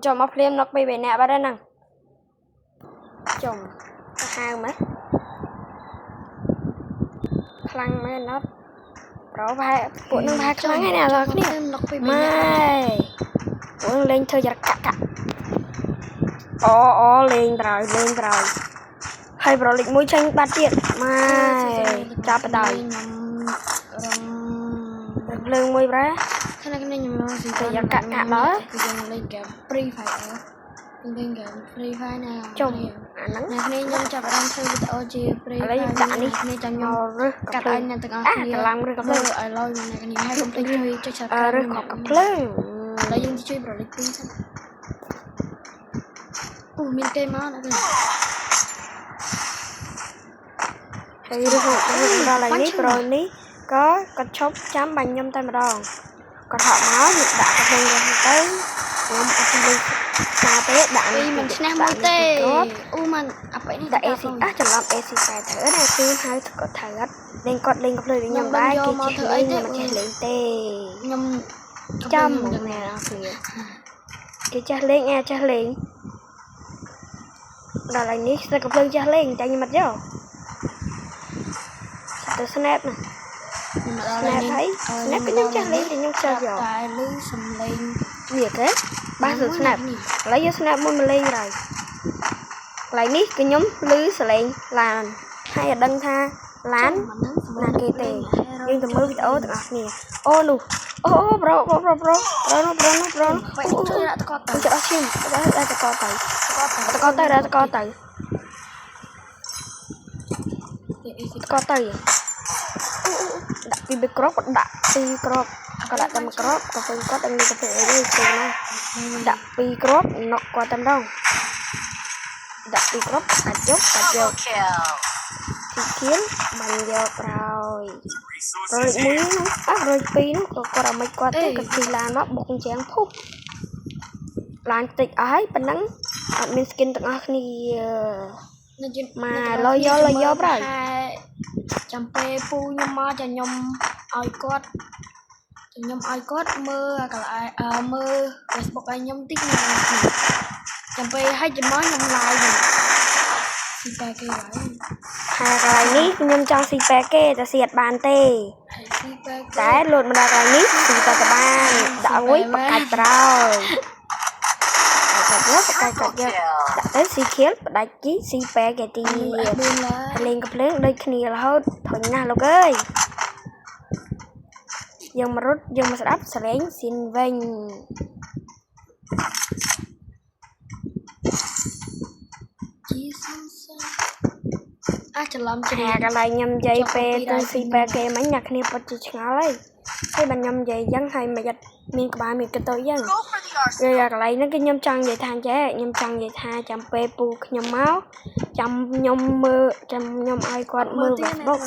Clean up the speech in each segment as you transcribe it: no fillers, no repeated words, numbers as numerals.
chồng mà phim nó bị nè ba đây nè chồng hai mấy khăn mấy nó rõ vai của nó ba cái ngày nào rồi nè mai của nó lên thôi giờ cắt lên rồi hay bro lịch mũi tranh ba tiện mai chạp đời lưng mũi bra thế này cái nhầm gì bây giờ cắt đó lên cái free fire lên cái free fire nào chồng nắng này nhầm chạp đang chơi với tao chơi free lấy fire đi này chồng nhầm cắt anh nhà từng cái làm rồi lơ ai lôi này cái nhầm hai công ty chơi cho chạp rồi khó cặp lưng lấy dùng chơi bro lịch pin mình cây máu nữa thì được ra lại nít rồi ní có chốt chấm bằng nhôm tay mà đòn còn họ máu được đã có thêm rồi tới nhôm đi xa té đạn đi mình snap môi tê mình apa ini đại si chẳng làm si phải thở này phim hai có thở lên con lên nhôm đá kia chỉ lên nhưng mà chỉ lên tê nhôm chấm nè cái cha lên cha lên đó là ní sẽ có lên cha lên chạy như mặt dao từ snap nè snap thấy snap cái nhung chân lên thì nhung sao giờ việc đấy ba giờ snap lấy vô snap muốn lên rồi lại nít cái nhóm lưới sờ lên là hay là đăng tha lán là kia tiền nhưng từ mới bị ố từ nè ô luôn bro cho chim ra co tay đặt đi crop đặt đi crop có đặt tầm crop có phần có đang đi có thể đi chơi đặt đi crop nó qua tầm đâu đặt đi crop cả chốt thì kiếm bằng giờ rồi muối nó rồi pi nó có làm mấy qua tới cái gì là nó một con chén phúc làm tịch ái bên nắng mình skin tận ác ni mà lôi vô rồi chăm pe pu nhom ma cho nhom ai cốt mơ cả lại mơ Facebook ai nhom tích này chăm pe hay chăm mới nhom lại rồi si pe kia vậy cái này nhom trong si pe kia ta siết bàn tê cái lột mà cái này si pe ta bàn đã quấy bạc cạch rồi cái đã tới si khiết đã chí si pe cái thì lên gặp lớn đây kia là hết thôi nhaលោកអើយយើងមករត់យើងមកស្ដាប់សលេងស៊ីនវិញច្រឡំកន្លែងខ្ញុំនិយាយពេលទៅស៊ីបែគេមិញអ្នកគ្នាពិតជាឆ្ងល់ហើយបានខ្ញុំនិយាយអញ្ចឹងហើយមិនយត់មានក្បាលមានកតូចអញ្ចឹងrồi là cái này nó cái nhom trăng vậy than chế nhom trăng vậy tha chăm pe pu nhom máu chăm nhom mưa chăm nhom ai quạt mưa và bốc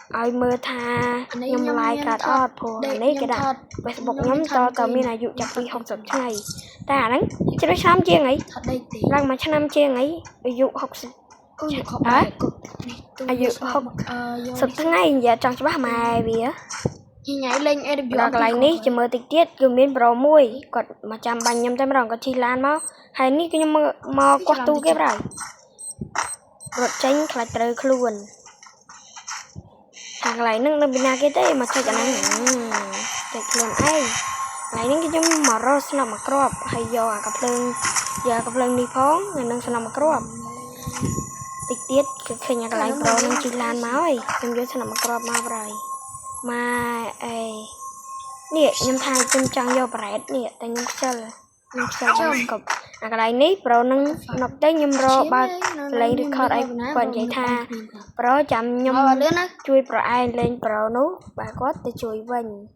ai mưa tha nhom like cả đó phù lấy cái đặt Facebook nhóm to tàu mi này dụ chặt đi học tập này ta đấy chứ nó xăm chiên ấy rằng mà năm chiên ấy dụ học hả dụ học sập tháng ngày giờ trong cho bác mày vì á nhảy lên em là cái này ní chỉ mơ tiết tiết cứ miếng bò muối còn mà chăm bánh nhom tay mà còn chi lan máu hay ní cái nhom mò quạt tu cái này rồi tránh lại từ luôn hàng này nó bị na cái đấy mà chơi cái này chơi luôn ai này ní cái nhom mò rose là mà crop hay do cặp lưng đi phóng người nâng sẽ làm mà crop tiết tiết khi nhà cái này pro nâng chi lan máu ấy nhom dưới sẽ làm mà crop máu rồi mà nè nhom thay chim trăng vô bẹt nè tại nhom chơi trong cục cái này ní pro nâng nọc tới nhom ro ba lấy được kho đây còn vậy tha pro chậm nhom chui pro ai lên pro nú bà có để chui vinh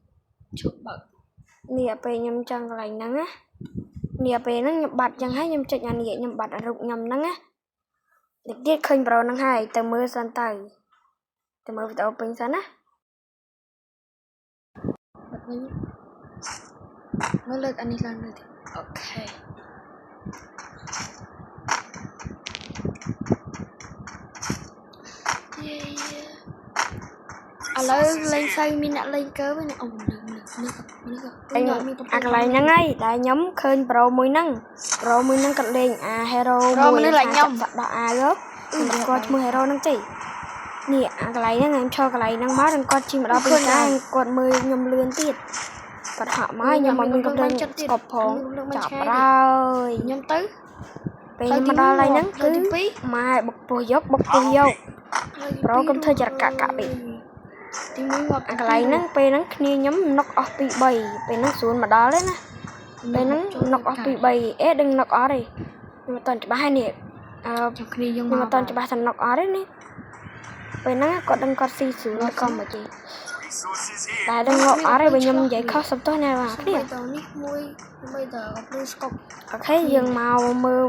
nè pe nhom trăng cái này nắng á nè pe nó nhom bạt chẳng hay nhom chạy nhà nè nhom bạt rụng nhom nắng á để tiết khơi pro nắng hai từ mưa sang tay từ mưa từ open sang á mới lên anh đi làm rồi ok lấy lên xây mình đã lên cớ với này អាកន្លែងហ្នឹងហើយដែលខ្ញុំឃើញប្រូមួយហ្នឹងគាត់លេងអា hero មួយខ្ញុំដោះអាវខ្ញុំគាត់ឈ្មោះ hero ហ្នឹងទេនេះអាកន្លែងហ្នឹងខ្ញុំឈរកន្លែងហ្នឹងមកនឹងគាត់ជិះមកដល់ពេលកាគាត់មើលខ្ញុំលឿនទៀតគាត់ហក់មកខ្ញុំមិនមានកំភ្លើងស្កប់ផងចាប់ហើយខ្ញុំទៅពេលខ្ញុំមកដល់កន្លែងហ្នឹងគឺម៉ែបុកពោះយកប្រូកុំធ្វើចរកាក់ពេកទីមួយងាប់អាកន្លែងហ្នឹងពេលហ្នឹងគ្នាខ្ញុំនុកអស់ពី3ពេលហ្នឹងស្រួលមកដល់ទេណាពេលហ្នឹងនុកអស់ពី3ដឹងនុកអត់ទេខ្ញុំមិនតន់ច្បាស់ហើយនេះចាំគ្នាយើងមកមិនតន់ច្បាស់ថានុកអត់ទេនេះពេលហ្នឹងគាត់ដឹងគាត់ស៊ីស្រួលក៏មកជិះតែដឹងងាប់អត់ទេបើខ្ញុំនិយាយខុសសុំទោសណាបាទគ្នាតនេះមួយដើម្បីតកំភ្លើងស្កប់អូខេយើងមកមើល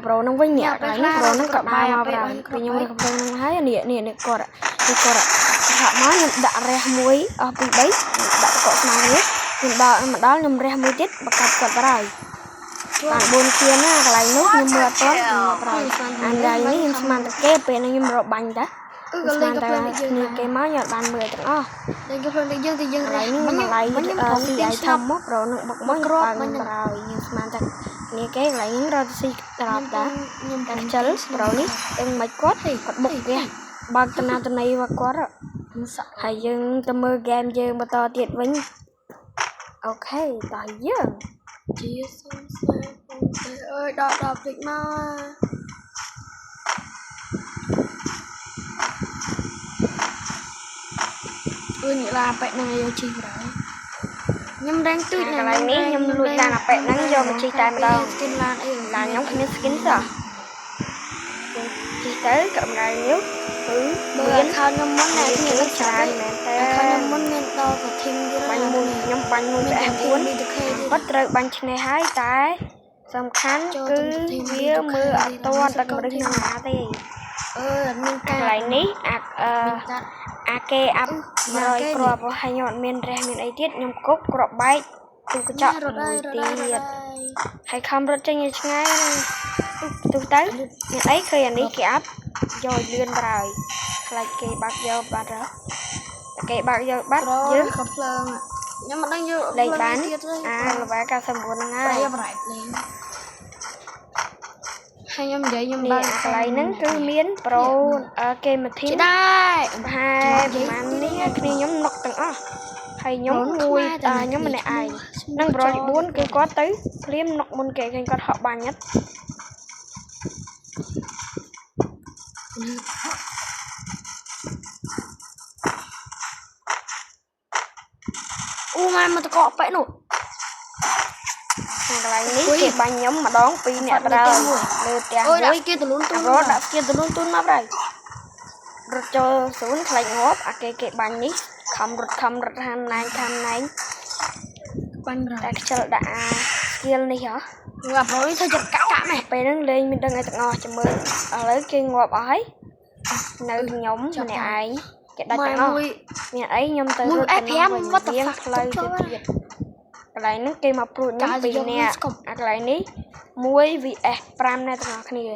ប្រូហ្នឹងវិញនេះកន្លែងនេះប្រូហ្នឹងក៏បានមកប្រាំពេលខ្ញុំរើកំភ្លើងហ្នឹងហើយនេះគាត់ហាក់មកខ្ញុំដាក់រះមួយអស់ពី3ដាក់កកស្មារនេះខ្ញុំដល់ខ្ញុំរះមួយទៀតបកាត់គាត់បាត់ហើយបាន4គៀនណាកន្លែងនោះខ្ញុំមើលអត់ទាន់ខ្ញុំប្រហែលអាននេះខ្ញុំស្មានតែគេពេលហ្នឹងខ្ញុំរកបាញ់តាក៏លេងកំភ្លើងយើងគេមកខ្ញុំបានមើលទាំងអស់លេងកំភ្លើងយើងទៅយើងកន្លែងនេះកន្លែងស៊ីឲ្យធំមកប្រូនឹងបុកមកគ្រាប់មិនប្រហើយខ្ញុំស្មានតែនេះគេកន្លែងនេះរត់ស៊ីត្រប់តាខ្ញុំតែខ្ជិលប្រូនេះដឹងមិនគាត់បុកវាបើកតណាតនីរបស់គាត់ហើយយើងទៅមើលហ្គេមយើងបន្តទៀតវិញអូខេតោះយើងជាសុំស្នេហ៍អើយដល់ភ្លេចមកនេះឡាប៉ែហ្នឹងយកជីប្រហើយខ្ញុំរែងទូចកន្លែងនេះខ្ញុំលួចតាមអាប៉ែហ្នឹងយកមកជីតែម្ដង skin ឡានអីឡានខ្ញុំគ្មាន skin សោះជីទៅកម្ដៅនេះគឺមានខោខ្ញុំមុនតែខ្ញុំច្រើនមែនតើខោខ្ញុំមុនមានដល់ក៏ធីមទៀតបាញ់មួយខ្ញុំបាញ់មួយផ្អែម4គាត់ត្រូវបាញ់ឆ្នេះហើយតែសំខាន់គឺវាមើលអត់ទាន់តែកម្រិតណាទេអត់មានការកន្លែងនេះអាគេអាប់100គ្រាប់ហើយខ្ញុំអត់មានរះមានអីទៀតខ្ញុំគប់គ្រាប់បែកទូកញ្ចក់មួយទៀតហើយខំរត់ចេញឲ្យឆ្ងាយទូទៅមានអីឃើញអានេះគេអាប់យកលឿនប្រហើយខ្លាចគេបាក់យកបាត់ហ៎គេបាក់យកបាត់យើងកំភ្លើងខ្ញុំមិនដឹងយកលេខបានល្បែ99ហ្នឹងហើយប្រហែលលេងហើយខ្ញុំនិយាយខ្ញុំបើកកន្លែងហ្នឹងគឺមានប្រូគេមកធីមដែរប្រហែលប្រហែលនេះគ្នាខ្ញុំនុកទាំងអស់ហើយខ្ញុំមួយខ្ញុំម្នាក់ឯងនឹងប្រូទី4គឺគាត់ទៅភ្លាមនុកមុនគេឃើញគាត់ហក់បាញ់ហ្នឹងអូម៉ែមកតកប៉ែនោះកន្លែងនេះគេបាញ់ខ្ញុំម្ដង2អ្នកប្រើលើផ្ទះមួយគេទលូនទូនរត់ដាក់គេទលូនទូនមកប្រៃរត់ចូលស្រួនខ្លាច់ងាប់អាគេបាញ់នេះខំរត់ហានណែងបាញ់តែខ្ជិលដាក់អា skill នេះហ៎ងាប់រយធ្វើចិត្តកាក់ម៉ែពេលហ្នឹងលេងមានដឹងឲ្យទាំងអស់ចាំមើលឥឡូវគេងាប់អស់ហើយនៅខ្ញុំម្នាក់ឯងគេដាច់ទាំងអស់មានអីខ្ញុំទៅរត់ទៅ5វត្តទៀតផ្លូវទៅទៀតកន្លែងហ្នឹងគេមកព្រួតខ្ញុំ2នាក់អាកន្លែងនេះ1 vs 5អ្នកទាំងអស់គ្នា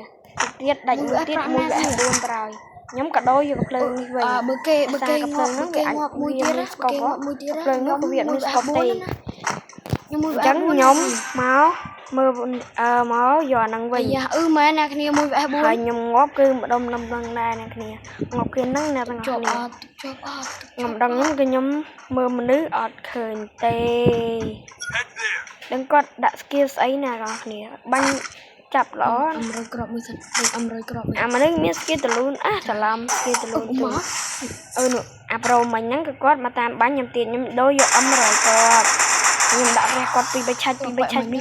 ទៀតដាច់មួយទៀត1 vs 4ប្រហើយខ្ញុំក៏ដូរយកភ្លើងនេះវិញបើគេភ្លើងហ្នឹងគេងាប់មួយទៀតស្កប់ភ្លើងនោះក៏វាមានស្កប់ទេខ្ញុំមួយ អញ្ចឹងខ្ញុំមកមើលមកយកអាហ្នឹងវិញមែនអ្នកគ្នា1 vs 4ហើយខ្ញុំងាប់គឺម្ដុំនឹងដែរអ្នកគ្នាងាប់គ្នាហ្នឹងអ្នកទាំងអស់គ្នាខ្ញុំដឹងហ្នឹងគឺខ្ញុំមើលមនុស្សអត់ឃើញទេដឹងគាត់ដាក់ skill ស្អីណាបងប្អូនបាញ់ចាប់ល្អ100គ្រាប់មួយសិន100គ្រាប់អាមនុស្សមាន skill តលូនច្រឡំ skill តលូនទៅនោះអាប្រូមិញហ្នឹងគឺគាត់មកតាមបាញ់ខ្ញុំទៀតខ្ញុំដូរយក M100 គាត់ខ្ញុំដាក់រះគាត់ពី3ឆាច់21 25 ហ្នឹ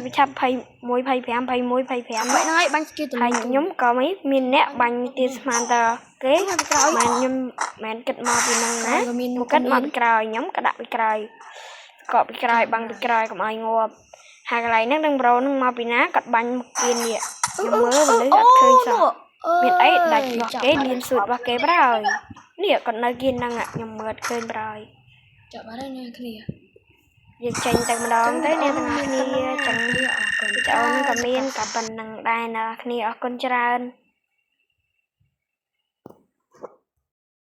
ងហើយបាញ់ skill តលូនហើយខ្ញុំក៏មានអ្នកបាញ់ទៀតស្មានតើគេមិនខ្ញុំមិនគិតមកពីហ្នឹងណាគិតមកពីក្រោយខ្ញុំក៏ដាក់ពីក្រោយកក់ពីក្រោយបាំងពីក្រោយកុំឲ្យងាប់ហើយកន្លែងហ្នឹងដឹងប្រូហ្នឹងមកពីណាគាត់បាញ់មកគៀននេះខ្ញុំមើលមនុស្សអត់ឃើញសោះមានអីដាច់របស់គេលៀនស៊ូតរបស់គេប្រហើយនេះគាត់នៅគៀនហ្នឹងខ្ញុំមើលអត់ឃើញប្រហើយចាប់បានហើយអ្នកគ្នាយើងចេញទៅម្ដងទៅអ្នកទាំងអស់គ្នាចឹងអរគុណចូលហ្នឹងក៏មានតែប៉ុណ្្នឹងដែរអ្នកគ្នាអរគុណច្រើន